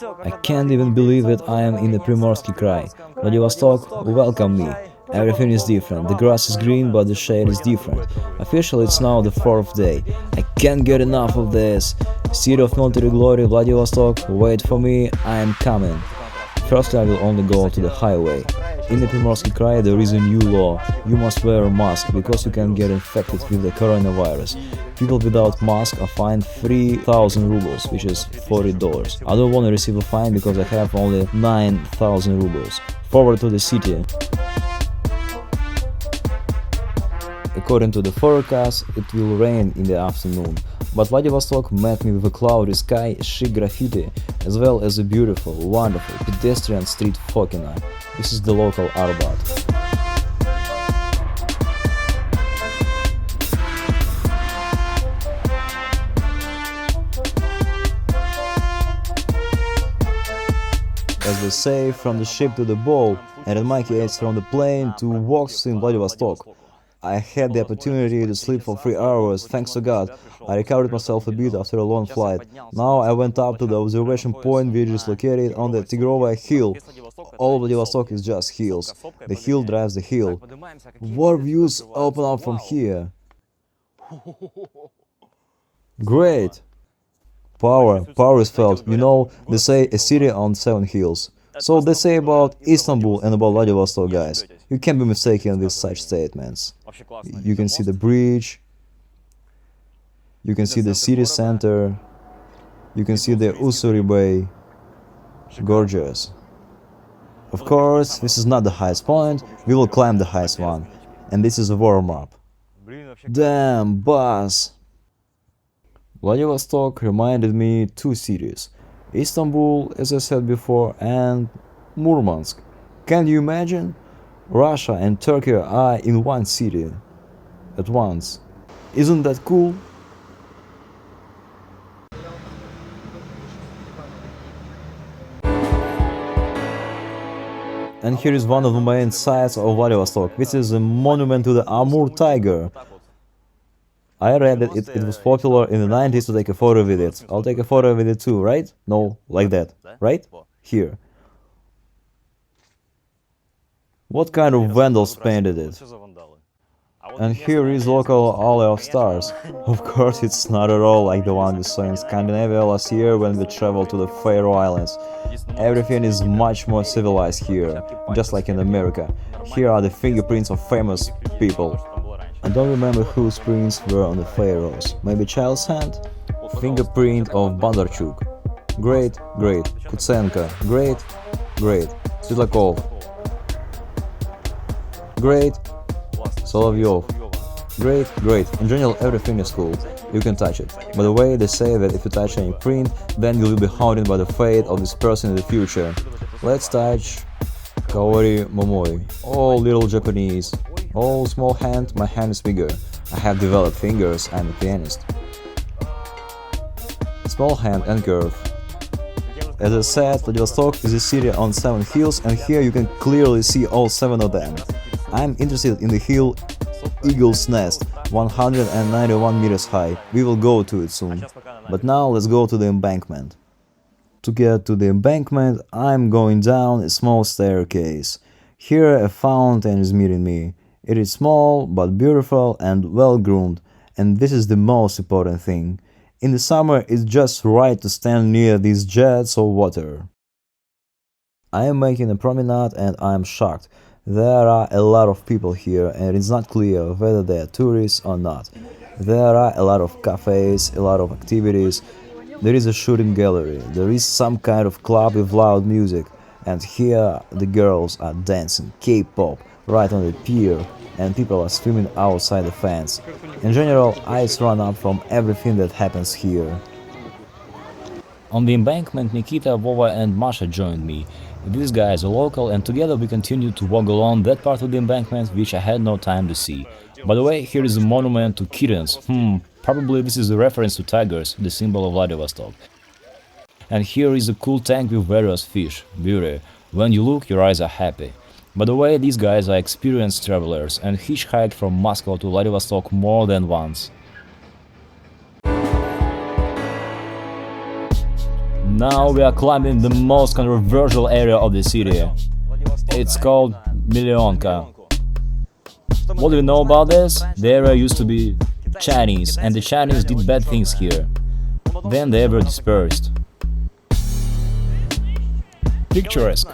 I can't even believe it, I am in the Primorsky Krai. Vladivostok, welcome me. Everything is different, the grass is green but the shade is different. Officially it's now the 4th day. I can't get enough of this. City of military glory, Vladivostok, wait for me, I am coming. First I will only go to the highway. In the Primorsky Krai there is a new law. You must wear a mask because you can get infected with the coronavirus. People without mask are fined 3,000 rubles, which is $40. I don't want to receive a fine because I have only 9,000 rubles. Forward to the city. According to the forecast, it will rain in the afternoon. But Vladivostok met me with a cloudy sky, chic graffiti, as well as a beautiful, wonderful pedestrian street Fokina. This is the local Arbat. As they say, from the ship to the bow, and in my case from the plane to walks in Vladivostok. I had the opportunity to sleep for 3 hours, thanks to God. I recovered myself a bit after a long flight. Now I went up to the observation point which is located on the Tigrovaya hill. All of Vladivostok is just hills. The hill drives the hill. What views open up from here? Great! Power is felt. You know, they say a city on 7 hills. So they say about Istanbul and about Vladivostok, guys. You can't be mistaken with such statements. You can see the bridge, you can see the city center, you can see the Ussuri Bay. Gorgeous. Of course, this is not the highest point, we will climb the highest one. And this is a warm-up. Damn, boss! Vladivostok reminded me 2 cities. Istanbul, as I said before, and Murmansk. Can you imagine? Russia and Turkey are in one city at once. Isn't that cool? And here is one of the main sites of Vladivostok. This is a monument to the Amur tiger. I read that it was popular in the 90s to take a photo with it. I'll take a photo with it too, right? No, like that, right? Here. What kind of vandals painted it? And here is local Alley of Stars. Of course, it's not at all like the one we saw in Scandinavia last year when we traveled to the Faroe Islands. Everything is much more civilized here, just like in America. Here are the fingerprints of famous people. I don't remember whose prints were on the Faroes. Maybe child's hand? Fingerprint of Bondarchuk. Great. Kutsenko. Great. Svidlakov. Great. Solovyov. Great. In general, everything is cool. You can touch it. By the way, they say that if you touch any print, then you will be haunted by the fate of this person in the future. Let's touch Kaori Momoi. All little Japanese. Oh, small hand, my hand is bigger. I have developed fingers, I'm a pianist. Small hand and curve. As I said, Vladivostok is a city on 7 hills, and here you can clearly see all 7 of them. I'm interested in the hill Eagle's Nest, 191 meters high. We will go to it soon. But now let's go to the embankment. To get to the embankment, I'm going down a small staircase. Here a fountain is meeting me. It is small, but beautiful and well-groomed, and this is the most important thing. In the summer, it's just right to stand near these jets of water. I am making a promenade and I am shocked. There are a lot of people here and it's not clear whether they are tourists or not. There are a lot of cafes, a lot of activities. There is a shooting gallery, there is some kind of club with loud music, and here the girls are dancing K-pop right on the pier, and people are swimming outside the fence. In general, eyes run up from everything that happens here. On the embankment, Nikita, Vova and Masha joined me. These guys are local, and together we continued to walk along that part of the embankment which I had no time to see. By the way, here is a monument to kittens. Probably this is a reference to tigers, the symbol of Vladivostok. And here is a cool tank with various fish. Beauty. When you look, your eyes are happy. By the way, these guys are experienced travelers and hitchhiked from Moscow to Vladivostok more than once. Now we are climbing the most controversial area of the city. It's called Millionka. What do you know about this? The area used to be Chinese, and the Chinese did bad things here. Then they were dispersed. Picturesque.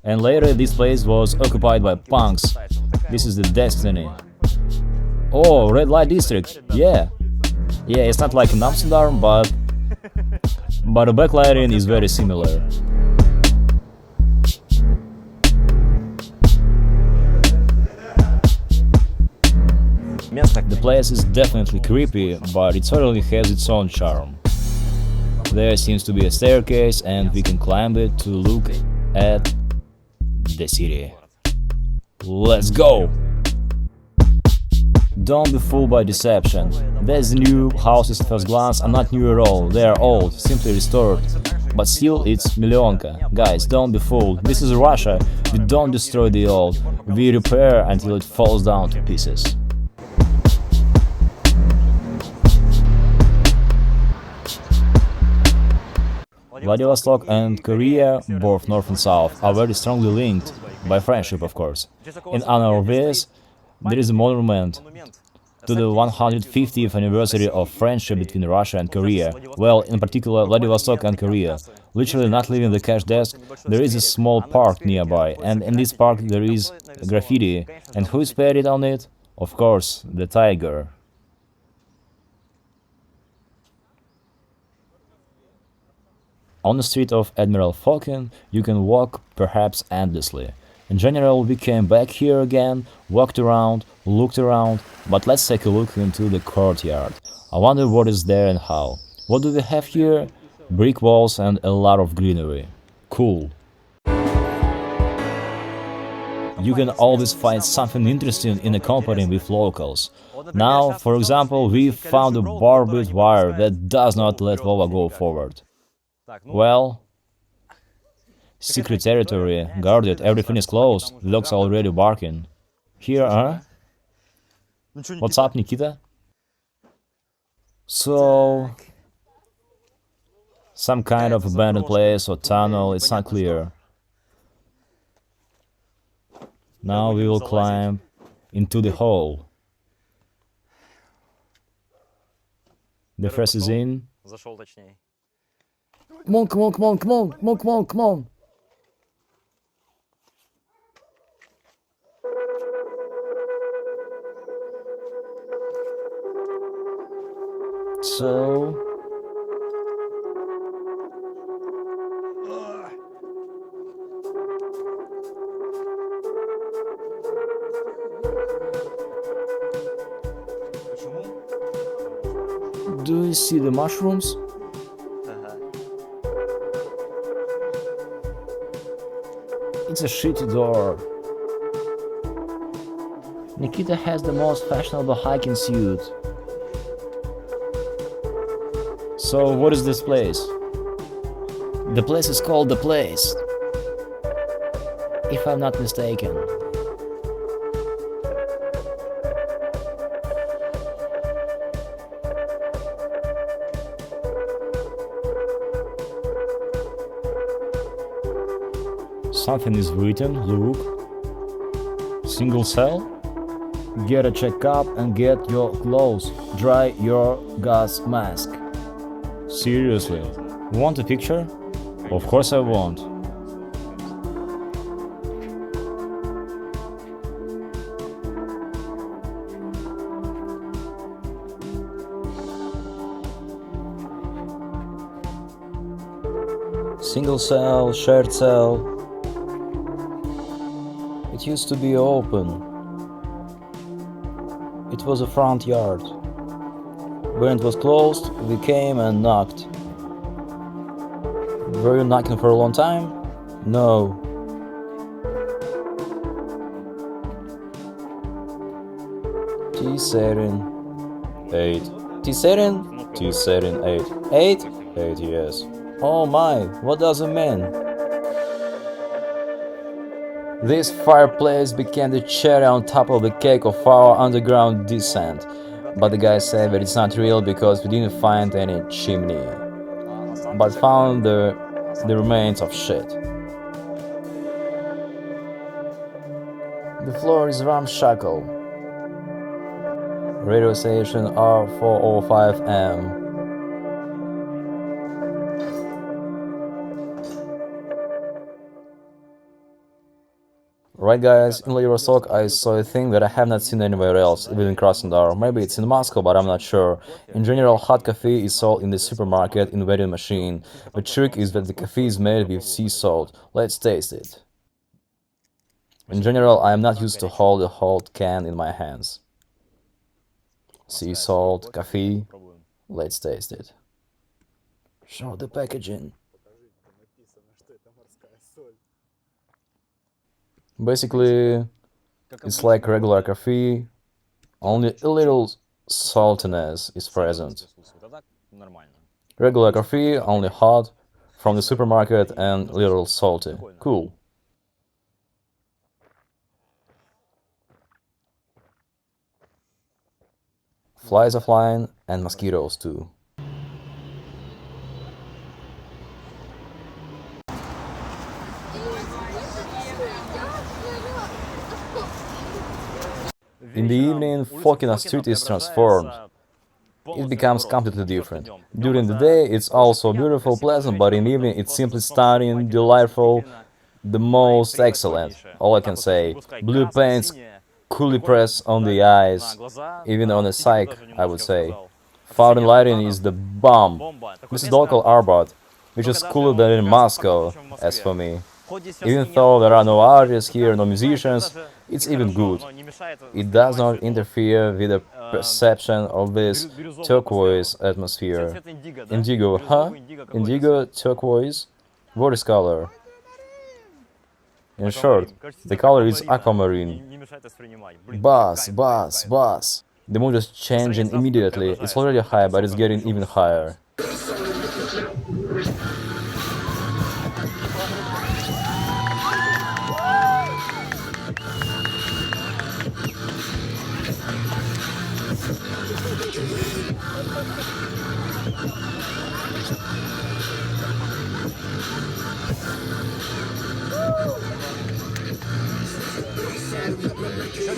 And later this place was occupied by punks. This is the destiny. Oh, red light district. Yeah. Yeah, it's not like in Amsterdam, but the backlighting is very similar. The place is definitely creepy, but it certainly has its own charm. There seems to be a staircase and we can climb it to look at the city. Let's go! Don't be fooled by deception. These new houses at first glance are not new at all, they are old, simply restored. But still, it's Millionka. Guys, don't be fooled. This is Russia. We don't destroy the old. We repair until it falls down to pieces. Vladivostok and Korea, both north and south, are very strongly linked, by friendship of course. In honor of this, there is a monument to the 150th anniversary of friendship between Russia and Korea, well, in particular Vladivostok and Korea. Literally not leaving the cash desk, there is a small park nearby, and in this park there is a graffiti. And who is painted on it? Of course, the tiger. On the street of Admiral Fokin, you can walk perhaps endlessly. In general, we came back here again, walked around, looked around, but let's take a look into the courtyard. I wonder what is there and how. What do we have here? Brick walls and a lot of greenery. Cool. You can always find something interesting in accompanying with locals. Now, for example, we found a barbed wire that does not let Vova go forward. Well, secret territory, guarded, everything is closed, the dogs are already barking. Here, huh? What's up, Nikita? So, some kind of abandoned place or tunnel, it's not clear. Now we will climb into the hole. The first is in. Come on, come on, come on, come on, come on, come on, come on. So... do you see the mushrooms? It's a shitty door. Nikita has the most fashionable hiking suit. So what is this place? The place is called The Place, if I'm not mistaken. Something is written, look. Single cell? Get a checkup and get your clothes. Dry your gas mask. Seriously? Want a picture? Of course I want. Single cell, shared cell. It used to be open. It was a front yard. When it was closed, we came and knocked. Were you knocking for a long time? No. T-Serin 8. T-Serin? T-Serin 8. 8? 8, yes. Oh my, what does it mean? This fireplace became the cherry on top of the cake of our underground descent. But the guy said that it's not real because we didn't find any chimney, but found the remains of shit. The floor is ramshackle. Radio station R405M. Right guys, in Vladivostok I saw a thing that I have not seen anywhere else, even in Krasnodar. Maybe it's in Moscow, but I'm not sure. In general, hot coffee is sold in the supermarket in vending machine. The trick is that the coffee is made with sea salt. Let's taste it. In general, I am not used to hold a whole can in my hands. Sea salt, coffee. Let's taste it. Show the packaging. Basically, it's like regular coffee, only a little saltiness is present. Regular coffee, only hot, from the supermarket and little salty. Cool. Flies are flying, and mosquitoes too. In the evening, folk in the street is transformed. It becomes completely different. During the day, it's also beautiful, pleasant, but in the evening, it's simply stunning, delightful, the most excellent, all I can say. Blue paints coolly press on the eyes, even on a psych, I would say. Fountain lighting is the bomb. This is local art, which is cooler than in Moscow, as for me. Even though there are no artists here, no musicians, it's even good. It does not interfere with the perception of this turquoise atmosphere. Indigo, huh? Indigo, turquoise? What is color? In short, the color is aquamarine. Bass, bass, bass. The mood is changing immediately. It's already high, but it's getting even higher.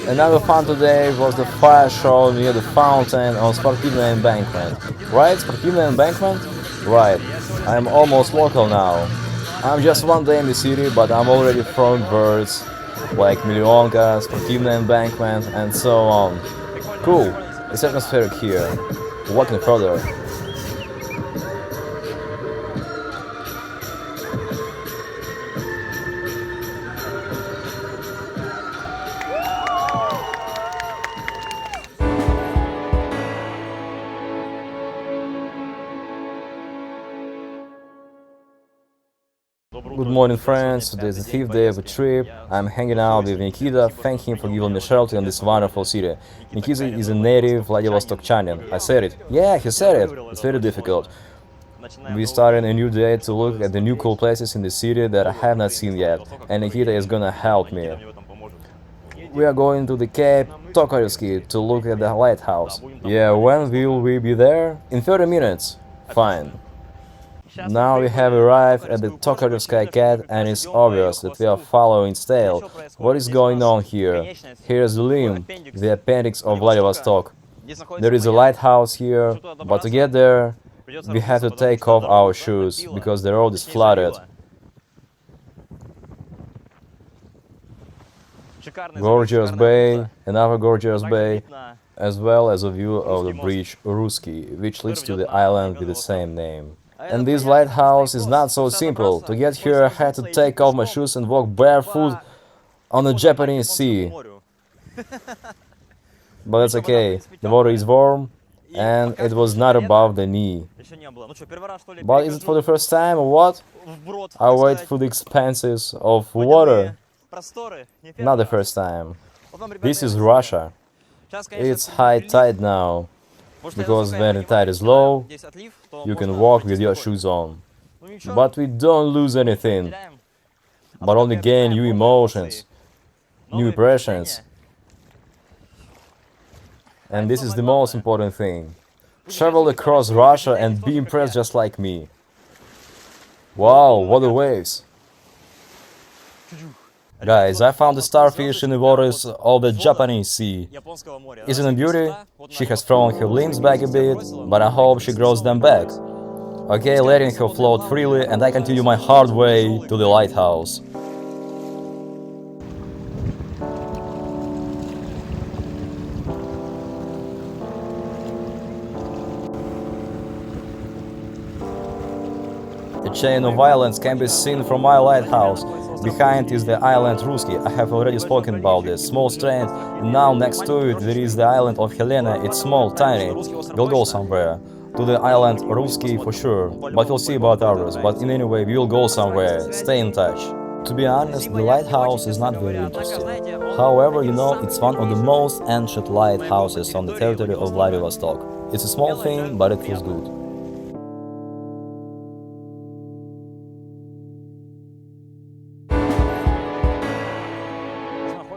Another fun today was the fire show near the fountain on Sportivny Embankment. Right, Sportivny Embankment? Right, I'm almost local now. I'm just one day in the city, but I'm already throwing words like Millionka, Sportivny Embankment, and so on. Cool, it's atmospheric here. Walking further. Good morning, friends. Today is the 5th day of the trip. I'm hanging out with Nikita. Thank him for giving me shelter in this wonderful city. Nikita is a native Vladivostokchanin. I said it. Yeah, he said it. It's very difficult. We started a new day to look at the new cool places in the city that I have not seen yet, and Nikita is gonna help me. We are going to the Cape Tokarsky to look at the lighthouse. Yeah, when will we be there? In 30 minutes. Fine. Now we have arrived at the Tokarsky Cat, and it's obvious that we are following its tail. What is going on here? Here's the limb, the appendix of Vladivostok. There is a lighthouse here, but to get there, we have to take off our shoes, because the road is flooded. Gorgeous bay, another gorgeous bay, as well as a view of the bridge Ruski, which leads to the island with the same name. And this lighthouse is not so simple. To get here, I had to take off my shoes and walk barefoot on the Japanese Sea. But it's okay, the water is warm, and it was not above the knee. But is it for the first time or what? I wait for the expanses of water. Not the first time. This is Russia. It's high tide now, because when the tide is low, you can walk with your shoes on. But we don't lose anything, but only gain new emotions, new impressions. And this is the most important thing. Travel across Russia and be impressed just like me. Wow, what the waves! Guys, I found a starfish in the waters of the Japanese Sea. Isn't it beauty? She has thrown her limbs back a bit, but I hope she grows them back. Okay, letting her float freely, and I continue my hard way to the lighthouse. A chain of islands can be seen from my lighthouse. Behind is the island Ruski. I have already spoken about this. Small strand. Now next to it there is the island of Helena. It's small, tiny. We'll go somewhere. To the island Ruski for sure. But we'll see about others. But in any way, we'll go somewhere. Stay in touch. To be honest, the lighthouse is not very interesting. However, you know, it's one of the most ancient lighthouses on the territory of Vladivostok. It's a small thing, but it feels good.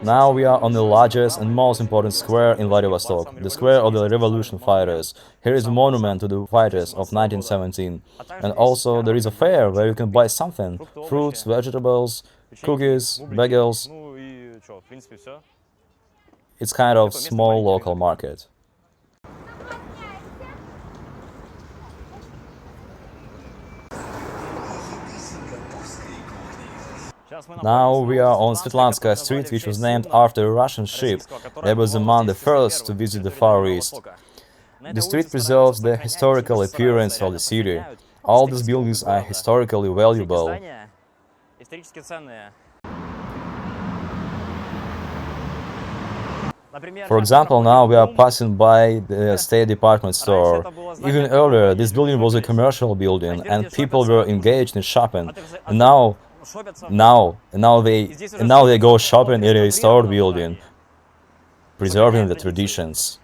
Now we are on the largest and most important square in Vladivostok, the square of the revolution fighters. Here is a monument to the fighters of 1917. And also there is a fair where you can buy something, fruits, vegetables, cookies, bagels. It's kind of small local market. Now we are on Svetlanskaya Street, which was named after a Russian ship that was among the first to visit the Far East. The street preserves the historical appearance of the city. All these buildings are historically valuable. For example, now we are passing by the State Department store. Even earlier, this building was a commercial building and people were engaged in shopping. And now they go shopping in a restored building, preserving the traditions.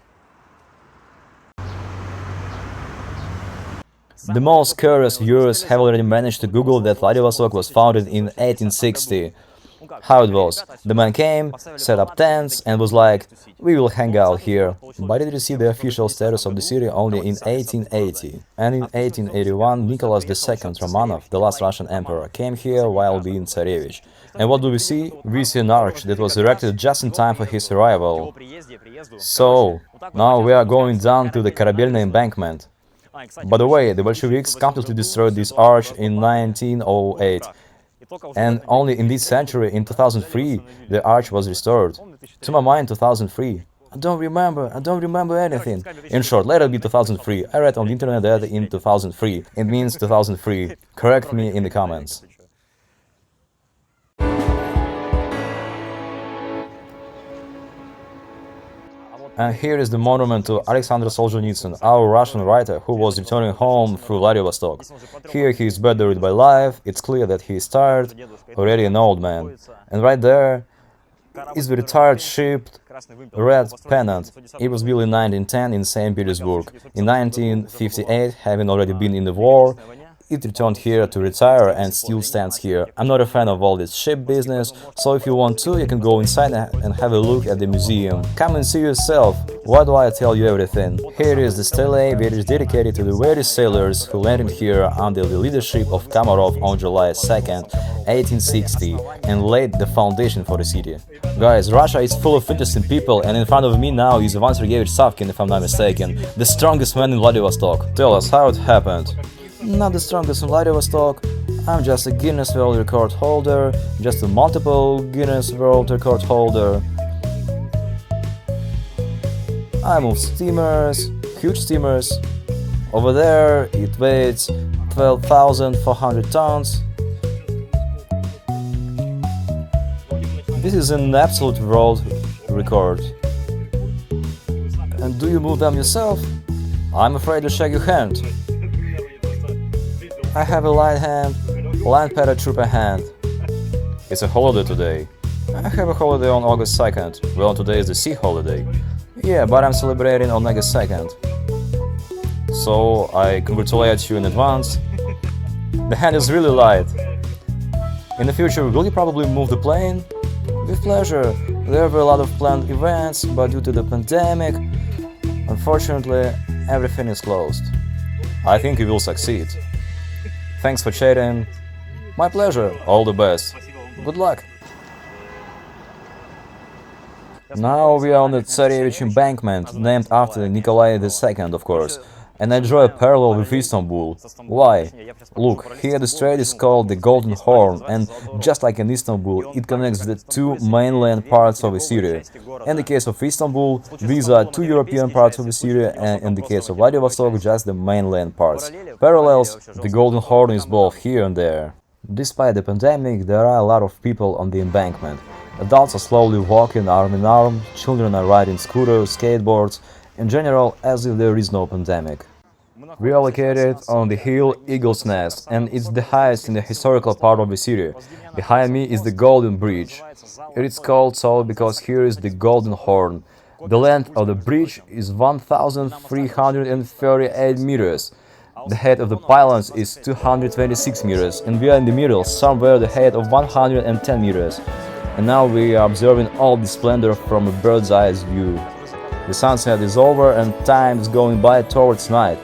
The most curious viewers have already managed to Google that Vladivostok was founded in 1860. How it was? The man came, set up tents, and was like, "We will hang out here." But it received the official status of the city only in 1880. And in 1881, Nicholas II Romanov, the last Russian emperor, came here while being Tsarevich. And what do we see? We see an arch that was erected just in time for his arrival. So, now we are going down to the Korabelny Embankment. By the way, the Bolsheviks completely destroyed this arch in 1908. And only in this century, in 2003, the arch was restored. To my mind, 2003. I don't remember anything. In short, let it be 2003. I read on the internet that in 2003. It means 2003. Correct me in the comments. And here is the monument to Alexander Solzhenitsyn, our Russian writer who was returning home through Vladivostok. Here he is buried by life. It's clear that he is tired, already an old man. And right there is the retired ship red pennant. It was built in 1910 in St. Petersburg. In 1958, having already been in the war, it returned here to retire and still stands here. I'm not a fan of all this ship business, so if you want to, you can go inside and have a look at the museum. Come and see yourself. Why do I tell you everything? Here is the stele, which is dedicated to the various sailors who landed here under the leadership of Komarov on July 2nd, 1860, and laid the foundation for the city. Guys, Russia is full of interesting people, and in front of me now is Ivan Sergeyevich Savkin, if I'm not mistaken, the strongest man in Vladivostok. Tell us how it happened. Not the strongest in Vladivostok. I'm just a Guinness World Record holder, just a multiple Guinness World Record holder. I move steamers, huge steamers. Over there it weighs 12,400 tons. This is an absolute world record. And do you move them yourself? I'm afraid to shake your hand. I have a light hand, land paratrooper hand. It's a holiday today. I have a holiday on August 2nd. Well, today is the sea holiday. Yeah, but I'm celebrating on August 2nd. So, I congratulate you in advance. The hand is really light. In the future, will you probably move the plane? With pleasure. There were a lot of planned events, but due to the pandemic, unfortunately, everything is closed. I think you will succeed. Thanks for chatting. My pleasure. All the best. Good luck. Now we are on the Tsarevich Embankment, named after Nikolai II, of course. And I draw a parallel with Istanbul. Why? Look, here the strait is called the Golden Horn, and just like in Istanbul, it connects the two mainland parts of the city. In the case of Istanbul, these are two European parts of the city, and in the case of Vladivostok, just the mainland parts. Parallels, the Golden Horn is both here and there. Despite the pandemic, there are a lot of people on the embankment. Adults are slowly walking arm in arm, children are riding scooters, skateboards, in general, as if there is no pandemic. We are located on the hill Eagle's Nest, and it's the highest in the historical part of the city. Behind me is the Golden Bridge. It is called so because here is the Golden Horn. The length of the bridge is 1,338 meters. The height of the pylons is 226 meters, and we are in the middle, somewhere the height of 110 meters. And now we are observing all the splendor from a bird's eye view. The sunset is over and time is going by towards night.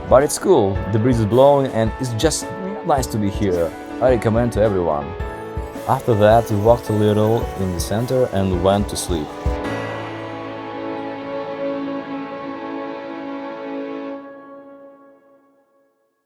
But it's cool, the breeze is blowing and it's just nice to be here. I recommend to everyone. After that, we walked a little in the center and went to sleep.